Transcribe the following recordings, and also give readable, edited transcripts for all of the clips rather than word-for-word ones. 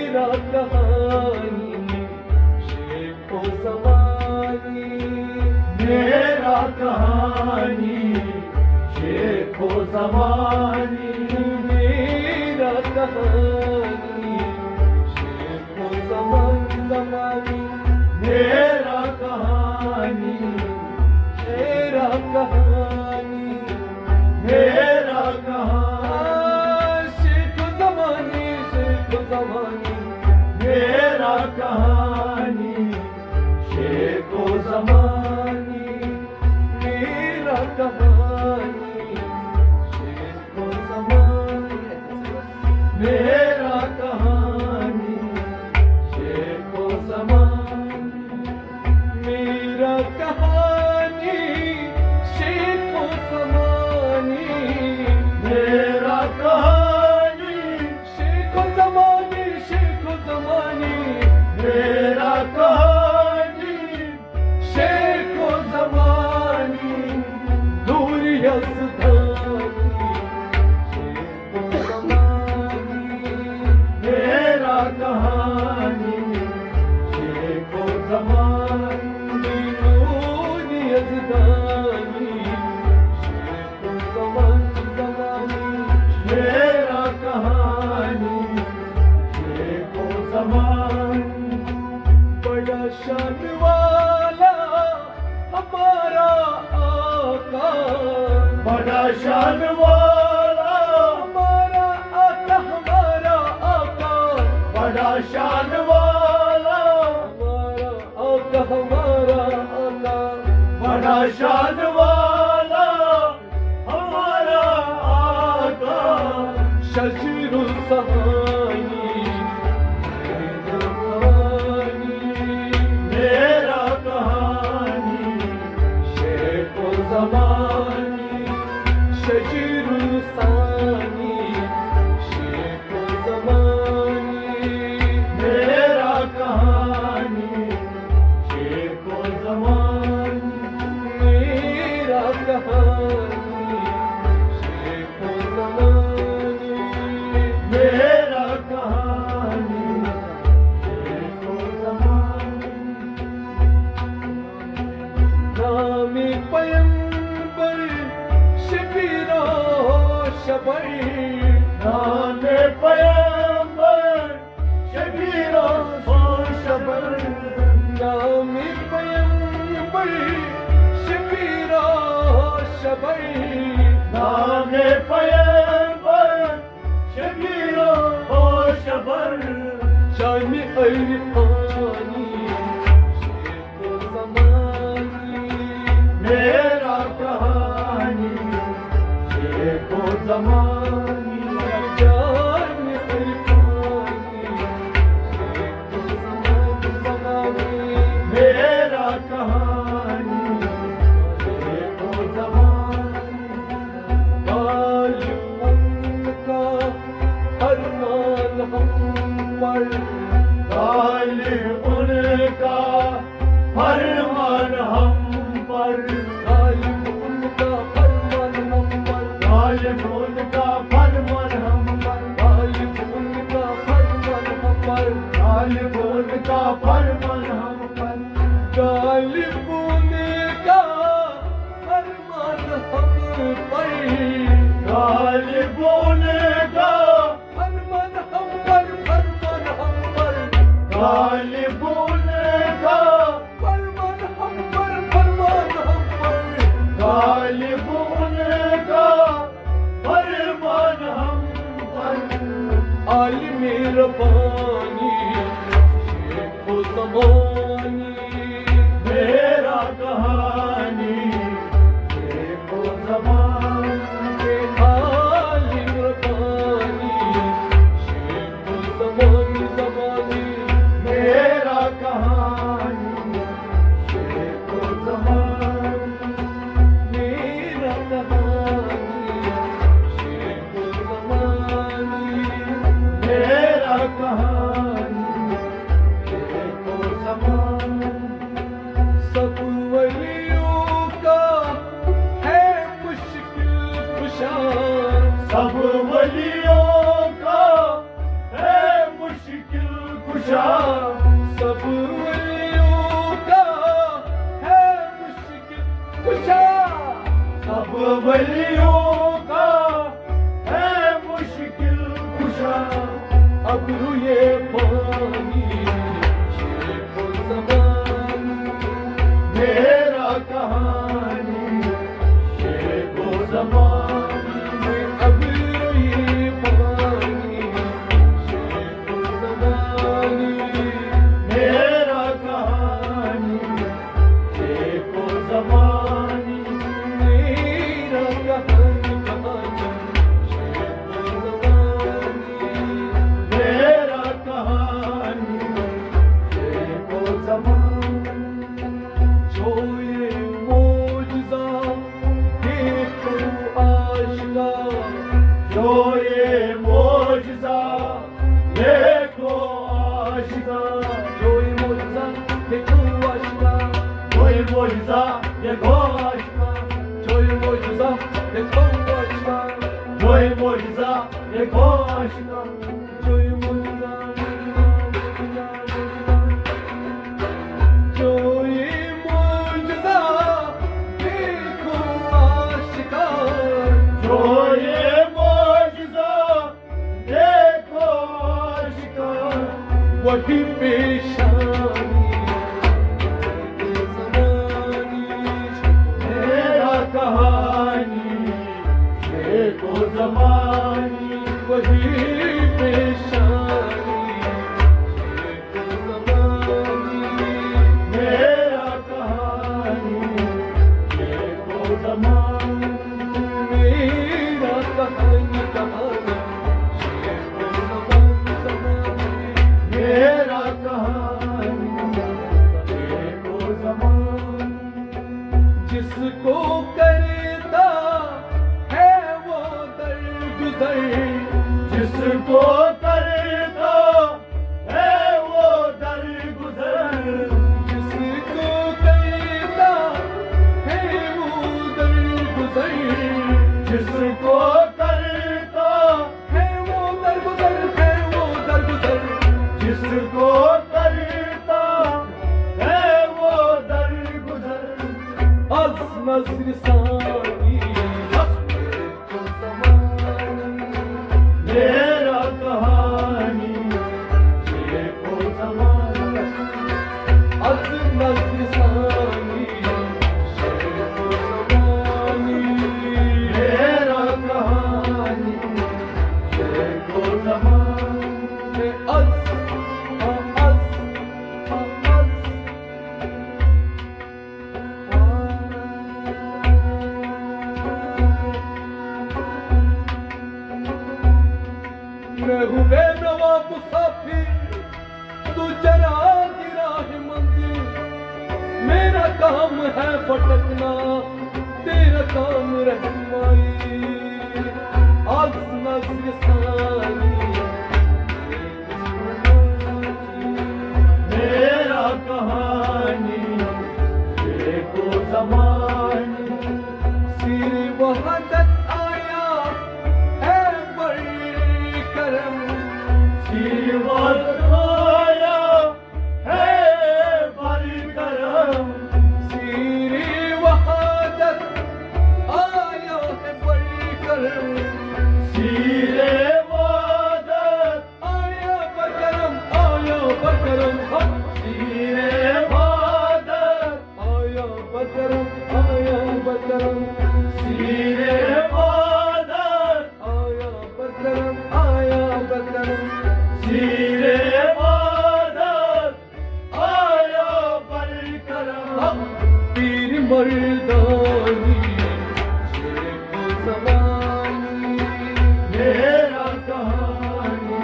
मेरा कहानी शेखो ज़मानी, मेरा कहानी शेखो ज़मानी, मेरा कहानी शेखो ज़मानी ज़मानी, मेरा कहानी मेरा कहानी मेरा कहानी शेखो ज़मानी शेखो ज़मानी, मेरा कहानी शेखो ज़मानी, मेरा कहानी शेखो ज़मानी, मेरा कहानी शेखो ज़मानी, मेरा कहानी शेखो ज़मानी, मेरा कहानी शेखो ज़मानी शेखो ज़मानी, मेरा कहानी शेखो ज़मानी, दूर यज़दानी शेखो ज़मानी, मेरा कहानी शेखो ज़मानी, दूर यज़दानी शेखो ज़मानी ज़मानी, मेरा कहानी शेखो ज़मानी, बड़ा शान वाला हमारा आका, बड़ा शान वाला हमारा आका, हमारा आका, बड़ा शान वाला हमारा आका, हमारा आका, बड़ा शान वाला हमारा आका, शजरुल सहानी मेरा कहानी, मेरा कहानी शेखो ज़मानी, शजरुल सानी शेखो ज़मानी, मेरा कहानी शेखो ज़मानी, मेरा कहानी शेखो ज़मानी, मेरा कहानी शेखो ज़मानी, नामी पैगंबर शबीरो शबर, नामे पैगंबर शबीरो शबर, नामी पैगंबर शबीरो शबर, नामे पैगंबर शबीरो शबर, जामी अरफानी शेखो ज़मानी, मेरा कहानी शेखो ज़मानी, जामी अरफानी शेखो ज़मानी ज़मानी, मेरा कहानी शेखो ज़मानी, गालिब उनका फरमान हम पर, गालिब उनका फरमान हम पर, गालिब उनका फरमान हम पर, गालिब उनका फरमान हम पर, गालिब उनका फरमान हम पर, गालिब उनका फरमान हम पर, गालिब उनका फरमान हम पर, गालिब उनका फरमान हम पर, फरमान हम पर, गालिब उनका फरमान हम पर, फरमान हम पर, गालिब उनका फरमान हम पर, आलिम रब्बानी शेखो ज़मानी, मेरा कहानी शेखो ज़मानी, आलिम रब्बानी शेखो ज़मानी ज़मानी, मेरा कहानी शेखो ज़मानी, मेरा कहानी शेखो ज़मानी, मेरा कहानी शेखो ज़मानी, कुशा सब वलियों का है मुश्किल कुशा सब वलियों का है मुश्किल कुशा अबरू ये पानी शेखो ज़मानी मेरा कहानी शेखो ज़मानी में अबरू ये पानी शेखो ज़मानी मेरा कहानी शेखो ज़मानी मेरा कहानी कहानी शेखो ज़मानी मेरा कहानी शेखो ज़मानी जो ये मौजज़ा देखो आशिका जो ये मौजज़ा देखो आशिका जो ये मौजज़ा देखो आशिका कोई मौजज़ा देखो आशिका जो ये मौजज़ा देखो आशिका कोई मौजज़ा देखो आशिका जो ये मौजज़ा जो ये मौजज़ा देखो आशिका जो ये मौजज़ा देखो आशिका वही पेशानी ज़मानी मेरा कहानी शेखो ज़मानी वही पेशानी शेखो ज़मानी मेरा कहानी शेखो ज़मानी मेरा कहानी कहानी शेखो ज़मानी मेरा कहानी शेखो ज़मानी जिसको करता है वो दरगुजर जिसको करता है वो दरगुजर जिसको करता है वो दरगुजर जिसको करता है वो दरगुजर है वो दरगुजर जिसको करता है वो दरगुजर az नज़र सानी शेखो ज़मानी मेरा कहानी शेखो ज़मानी az नज़र सानी शेखो ज़मानी मेरा कहानी शेखो ज़मानी az मैं हूँ बेनवा मुसाफिर तू चरा की राह मंजिल मेरा काम है भटकना तेरा काम रहनुमाई आज नज़र सानी मेरा कहानी शेखो ज़मानी सिर वहदत आया है बड़ी करम जीवन आया है बड़ी करम सिर वहदत आया है बड़ी करम सीरे वादत आया बकरम हम सीरे वादत आया बकरम सीरे वादत आया बकरम सीरे वादत आया बड़ी करम पीर मर्दानी शेखो ज़मानी मेरा कहानी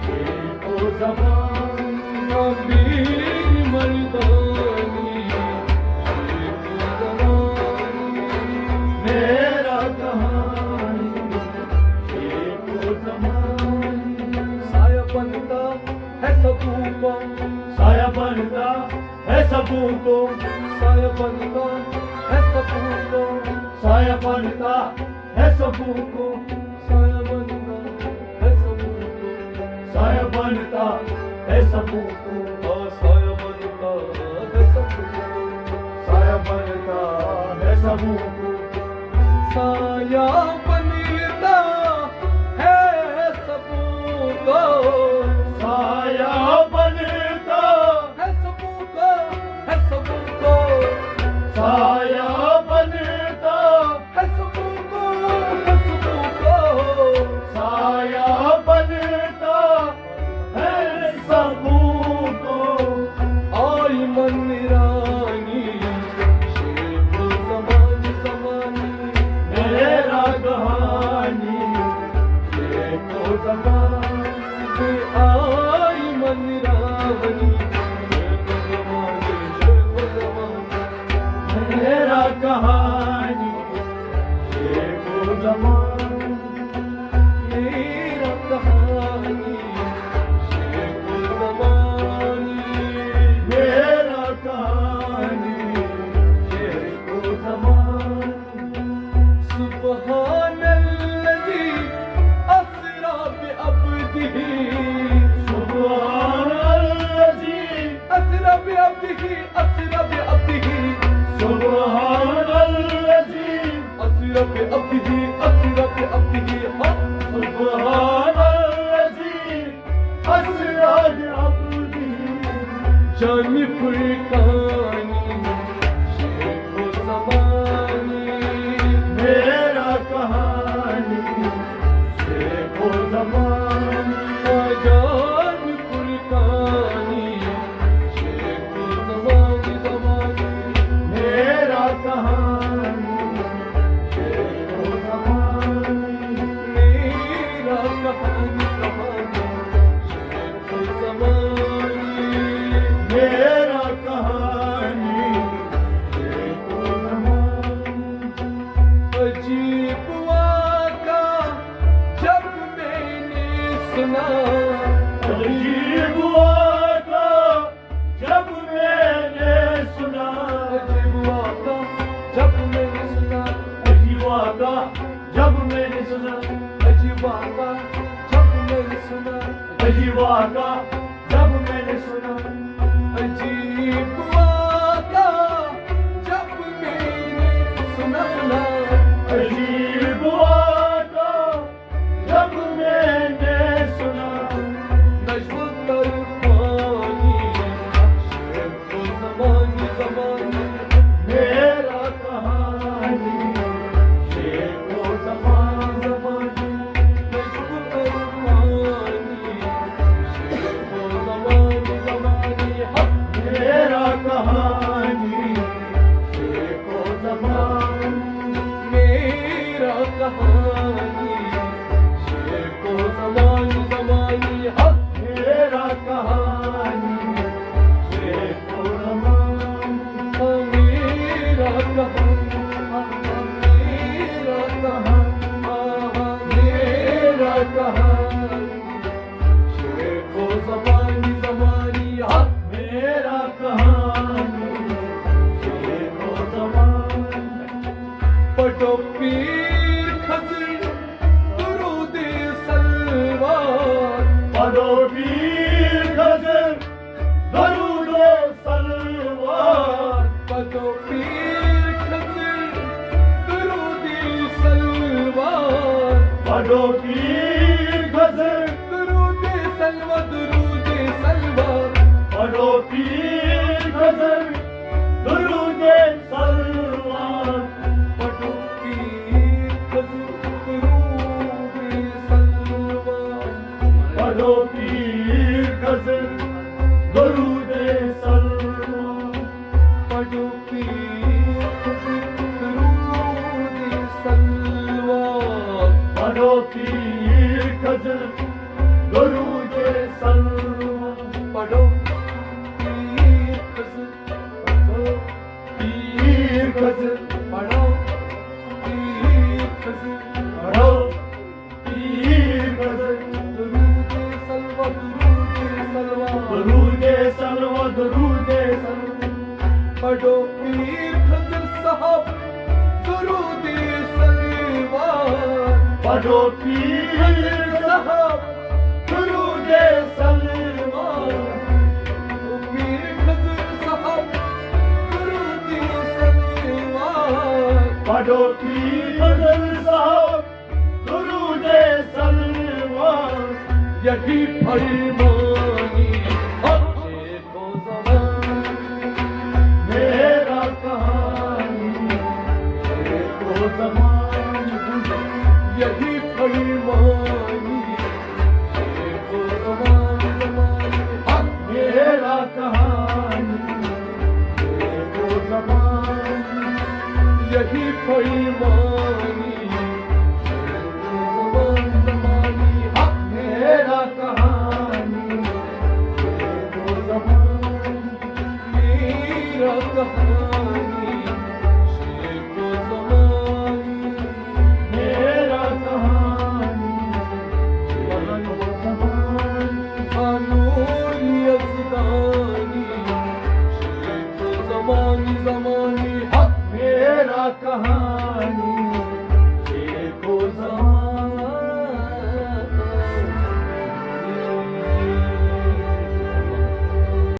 शेखो ज़मानी पीर मर्दानी शेखो ज़मानी मेरा कहानी शेखो ज़मानी साया बनता है सबों को साया बनता है सबों को साया बनता है सबों को साया बनता है सबों को साया बनता है सबों को साया बनता है सबको, साया बनता है सबको, साया बनता है सबको, साया बनता है सबको, साया बनता है सबको, है सबको, साया बनता है सबको, है सबको, साया बनता है सबको। आई मन रानी शेख ज़मानी ज़मानी, मेरा कहानी ये तो ज़माना, आई मन रानी शेख ज़मानी, शेख ज़मानी, मेरा कहानी ये तो ज़माना, मेरा कहानी शेख ज़मानी, मेरा कहानी ये तो ज़माना। सुब्हानल्लज़ी अस्रा बिअब्दिही, सुब्हानल्लज़ी, अस्रा बिअब्दिही, अस्रा बिअब्दिही, सुब्हानल्लज़ी, अस्रा बिअब्दिही, अस्रा बिअब्दिही, हाँ। सुब्हानल्लज़ी, अस्रा बिअब्दिही, जानी फुरकानी शेख ज़मानी, मेरा कहानी ये तो ज़माना, जानी फुरकानी शेख ज़मानी ज़मानी, मेरा कहानी ये तो ज़माना, मेरा कहानी कहानी शेख ज़मानी, मेरा कहानी ये तो ज़माना। अजीब वाक़ा जब मैंने सुना, अजीब वाक़ा जब मैंने सुना, अजीब वाक़ा जब मैंने सुना, अजीब वाक़ा जब मैंने सुना, अजीब वाक़ा जब मैंने सुना, अजीब वाक़ा जब मैंने सुना, अजीब वाक़ा जब मैंने सुना, अजीब वाक़ा जब मैंने सुना, नज्म तरफ़ानी शेख ज़मानी ज़मानी, मेरा कहानी ये तो ज़माना, ज़मानी, नज्म तरफ़ानी शेख ज़मानी ज़मानी, हाँ। मेरा कहानी ये तो ज़माना, मेरा कहानी शेख ज़मानी ज़मानी, हाँ। मेरा कहानी ये तो ज़माना, मेरा कहानी, मेरा कहानी, मेरा कहानी शेख ज़मानी ज़मानी, हाँ। मेरा कहानी ये तो ज़माना। पढ़ो पीर खज़र दुरूद सलवार, पढ़ो पीर खज़र दरूद सलवार, पढ़ो पीर खज़र दुरूद सलवार, पढ़ो पीर खज़र दुरूद सलवा, दुरूद सलवा, पढ़ो पीर खज़र दरूद सलवार, पढ़ो पीर खज़र दुरूद सलवा, पढ़ो पीर खज़र दरूद सलवार, पढ़ो पीर खज़र दुरूद सलवा, पढ़ो पीर खज़र दरूद सलवार, पढ़ो पीर खज़र, पीर खज़र, पढ़ो पीर खज़र, पढ़ो पीर खज़र दुरूद सलवा, दुरूद सलवा, दरूद सलवा, दरूद सलवा, पढ़ो पीर खज़र साहब दुरूद सलवा, पढ़ो पीर साहब दरूद सलवा, अनोखी गजल साहब दुरूदे सलमान यही फरमानी हक शेखो ज़मान मेरा कहानी शेखो ज़मान यही फरमानी शेखो ज़मान ज़मान हक मेरा कहानी शेखो ज़मान यही फरमानी शेखो ज़मानी हक मेरा कहानी शेखो ज़मान मेरा कहानी शेखो ज़मानी मेरा कहानी शेखो ज़मान कानून यज़दानी शेखो ज़मानी ज़मानी हक मेरा कहानी